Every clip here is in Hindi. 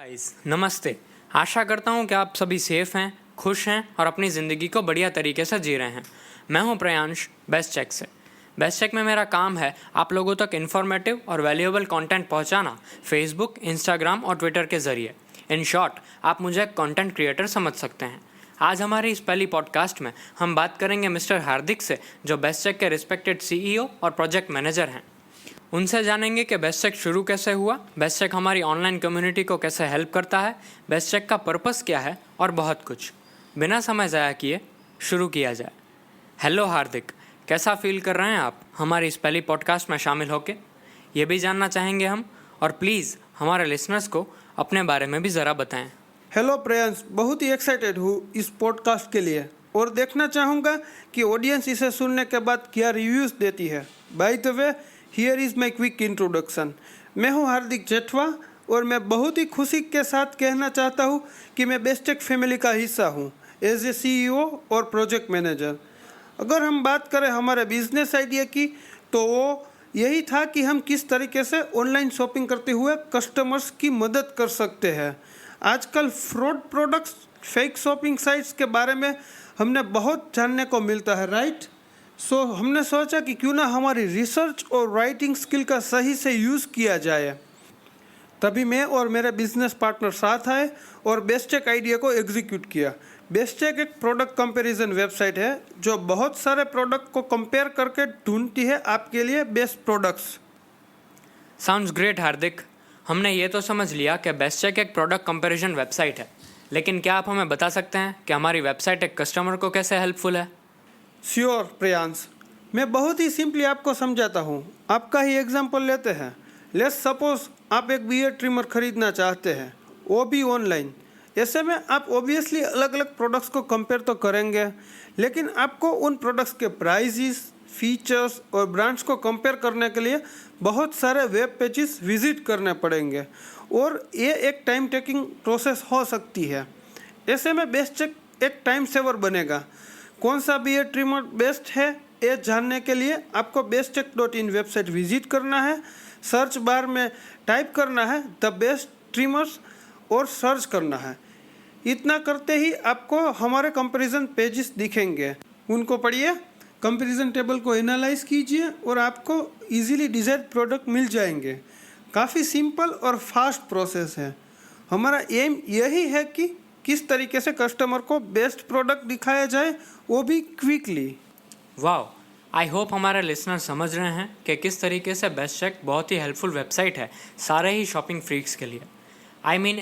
गाइस नमस्ते। आशा करता हूँ कि आप सभी सेफ हैं, खुश हैं और अपनी ज़िंदगी को बढ़िया तरीके से जी रहे हैं। मैं हूँ प्रियांश बेस्ट चेक से। बेस्ट चेक में मेरा काम है आप लोगों तक इन्फॉर्मेटिव और वैल्यूएबल कंटेंट पहुँचाना फेसबुक, इंस्टाग्राम और ट्विटर के ज़रिए। इन शॉर्ट आप मुझे एक कंटेंट क्रिएटर समझ सकते हैं। आज हमारी इस पहली पॉडकास्ट में हम बात करेंगे मिस्टर हार्दिक से, जो बेस्ट चेक के रिस्पेक्टेड CEO और प्रोजेक्ट मैनेजर हैं। उनसे जानेंगे कि बेस्ट चेक शुरू कैसे हुआ, बेस्ट चेक हमारी ऑनलाइन कम्युनिटी को कैसे हेल्प करता है, बेस्ट चेक का पर्पस क्या है और बहुत कुछ। बिना समय ज़ाया किए शुरू किया जाए। हेलो हार्दिक, कैसा फील कर रहे हैं आप हमारी इस पहली पॉडकास्ट में शामिल होके? ये भी जानना चाहेंगे हम, और प्लीज़ हमारे लिसनर्स को अपने बारे में भी ज़रा बताएं। हेलो प्रियांश, बहुत ही एक्साइटेड हूँ इस पॉडकास्ट के लिए और देखना चाहूँगा कि ऑडियंस इसे सुनने के बाद क्या रिव्यूज़ देती है। By the way, here is my quick introduction. मैं हूँ हार्दिक जेठवा और मैं बहुत ही खुशी के साथ कहना चाहता हूँ कि मैं बेस्ट चेक फैमिली का हिस्सा हूँ एज ए CEO और प्रोजेक्ट मैनेजर। अगर हम बात करें हमारे बिजनेस आइडिया की, तो वो यही था कि हम किस तरीके से ऑनलाइन शॉपिंग करते हुए कस्टमर्स की मदद कर सकते हैं। आजकल fraud products, fake shopping sites के बारे में हमने बहुत जानने को मिलता है, राइट? सो हमने सोचा कि क्यों ना हमारी रिसर्च और राइटिंग स्किल का सही से यूज़ किया जाए। तभी मैं और मेरे बिजनेस पार्टनर साथ आए और बेस्ट चेक आइडिया को एग्जीक्यूट किया। बेस्ट चेक एक प्रोडक्ट कंपैरिजन वेबसाइट है जो बहुत सारे प्रोडक्ट को कंपेयर करके ढूंढती है आपके लिए बेस्ट प्रोडक्ट्स। साउंड्स ग्रेट हार्दिक। हमने ये तो समझ लिया कि बेस्ट चेक एक प्रोडक्ट कंपैरिजन वेबसाइट है, लेकिन क्या आप हमें बता सकते हैं कि हमारी वेबसाइट एक कस्टमर को कैसे हेल्पफुल है? श्योर प्रियांश, मैं बहुत ही सिंपली आपको समझाता हूँ। आपका ही एग्जांपल लेते हैं। लेट्स सपोज आप एक बियर्ड ट्रिमर खरीदना चाहते हैं, वो भी ऑनलाइन। ऐसे में आप ऑब्वियसली अलग अलग प्रोडक्ट्स को कंपेयर तो करेंगे, लेकिन आपको उन प्रोडक्ट्स के प्राइसेस, फीचर्स और ब्रांड्स को कंपेयर करने के लिए बहुत सारे वेब पेजेस विजिट करने पड़ेंगे और ये एक टाइम टेकिंग प्रोसेस हो सकती है। ऐसे में बेस्ट चेक एक टाइम सेवर बनेगा। कौन सा बियर्ड ट्रिमर बेस्ट है ये जानने के लिए आपको bestcheck.in वेबसाइट विजिट करना है। सर्च बार में टाइप करना है द बेस्ट ट्रिमर्स और सर्च करना है। इतना करते ही आपको हमारे कंपैरिजन पेजेस दिखेंगे, उनको पढ़िए, कंपैरिजन टेबल को एनालाइज कीजिए और आपको इजीली डिजायर्ड प्रोडक्ट मिल जाएंगे। काफ़ी सिंपल और फास्ट प्रोसेस है। हमारा एम यही है कि किस तरीके से कस्टमर को बेस्ट प्रोडक्ट दिखाया जाए, वो भी क्विकली। वाओ, आई होप हमारे लिसनर समझ रहे हैं कि किस तरीके से बेस्ट चेक बहुत ही हेल्पफुल वेबसाइट है सारे ही शॉपिंग फ्रीक्स के लिए।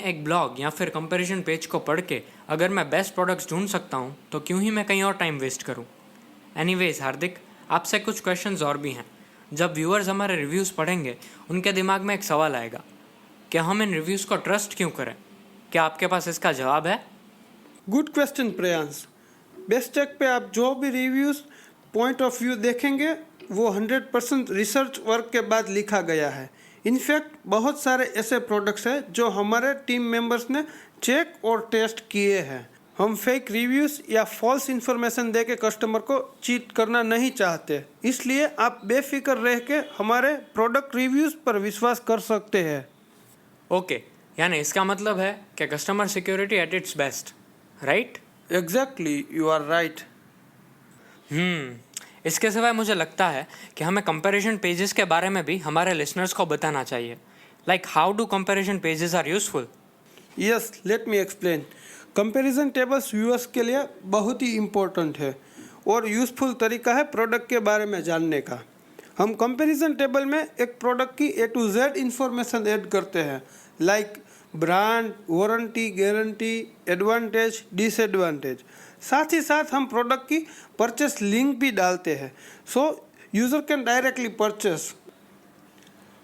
एक ब्लॉग या फिर कंपैरिजन पेज को पढ़ के अगर मैं बेस्ट प्रोडक्ट्स ढूंढ सकता हूँ तो क्यों ही मैं कहीं और टाइम वेस्ट करूँ। एनीवेज हार्दिक, आपसे कुछ क्वेश्चंस और भी हैं। जब व्यूअर्स हमारे रिव्यूज़ पढ़ेंगे उनके दिमाग में एक सवाल आएगा कि हम इन रिव्यूज़ को ट्रस्ट क्यों करें। क्या आपके पास इसका जवाब है? Good question Priyansh. Best check पे आप जो भी रिव्यूज़ पॉइंट ऑफ व्यू देखेंगे वो 100% रिसर्च वर्क के बाद लिखा गया है। इनफैक्ट बहुत सारे ऐसे प्रोडक्ट्स हैं जो हमारे टीम मेंबर्स ने चेक और टेस्ट किए हैं। हम फेक रिव्यूज़ या फॉल्स इन्फॉर्मेशन दे के कस्टमर को चीट करना नहीं चाहते, इसलिए आप बेफिक्र रह के हमारे प्रोडक्ट रिव्यूज़ पर विश्वास कर सकते हैं। ओके, यानी इसका मतलब है कि customer security at its best, right? Exactly, you are right. इसके सिवाय मुझे लगता है कि हमें कंपैरिजन पेजेस के बारे में भी हमारे लिसनर्स को बताना चाहिए। Like how do comparison pages are useful? Yes, let me explain. Comparison tables viewers के लिए बहुत ही इम्पोर्टेंट है और यूज़फुल तरीका है प्रोडक्ट के बारे में जानने का। हम कंपैरिजन टेबल में एक प्रोडक्ट की A to Z information add करते हैं, like brand, warranty, guarantee, advantage, disadvantage. साथ ही साथ हम प्रोडक्ट की परचेस लिंक भी डालते हैं, सो user can directly purchase.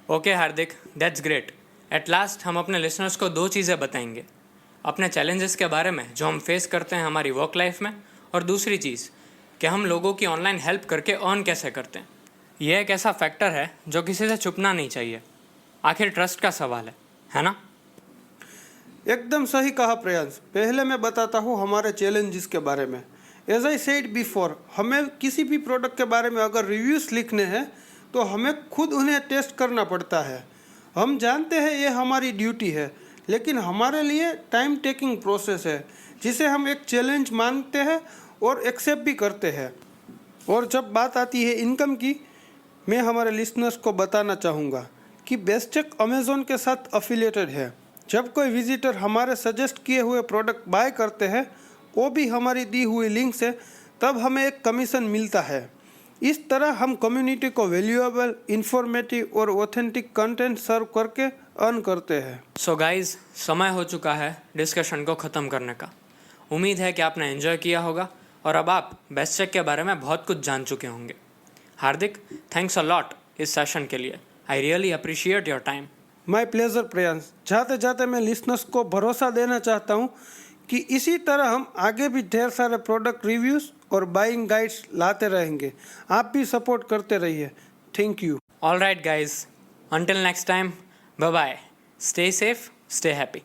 Okay Hardik, that's great. At last हम अपने लिसनर्स को दो चीज़ें बताएंगे, अपने चैलेंजेस के बारे में जो हम फेस करते हैं हमारी वर्क लाइफ में, और दूसरी चीज़ कि हम लोगों की ऑनलाइन हेल्प करके अर्न कैसे करते हैं। यह एक ऐसा फैक्टर है जो किसी से छुपना नहीं चाहिए। आखिर ट्रस्ट का सवाल है ना? एकदम सही कहा प्रियांश। पहले मैं बताता हूँ हमारे चैलेंजेस के बारे में। एज आई सेड बिफोर, हमें किसी भी प्रोडक्ट के बारे में अगर रिव्यूज़ लिखने हैं तो हमें खुद उन्हें टेस्ट करना पड़ता है। हम जानते हैं ये हमारी ड्यूटी है, लेकिन हमारे लिए टाइम टेकिंग प्रोसेस है जिसे हम एक चैलेंज मानते हैं और एक्सेप्ट भी करते हैं। और जब बात आती है इनकम की, मैं हमारे लिसनर्स को बताना चाहूँगा कि बेस्ट चेक अमेज़ॉन के साथ अफिलिएटेड है। जब कोई विजिटर हमारे सजेस्ट किए हुए प्रोडक्ट बाय करते हैं, वो भी हमारी दी हुई लिंक से, तब हमें एक कमीशन मिलता है। इस तरह हम कम्युनिटी को वैल्यूएबल, इंफॉर्मेटिव और ऑथेंटिक कंटेंट सर्व करके अर्न करते हैं। सो गाइज, समय हो चुका है डिस्कशन को ख़त्म करने का। उम्मीद है कि आपने एंजॉय किया होगा और अब आप बेस्ट चेक के बारे में बहुत कुछ जान चुके होंगे। हार्दिक, थैंक्स अ लॉट इस सेशन के लिए। I really appreciate your time. My pleasure Priyansh. जाते जाते मैं लिसनर्स को भरोसा देना चाहता हूँ कि इसी तरह हम आगे भी ढेर सारे प्रोडक्ट रिव्यूज़ और बाइंग गाइड्स लाते रहेंगे। आप भी सपोर्ट करते रहिए। Thank you. All right guys, until next time, bye bye, stay safe, stay happy.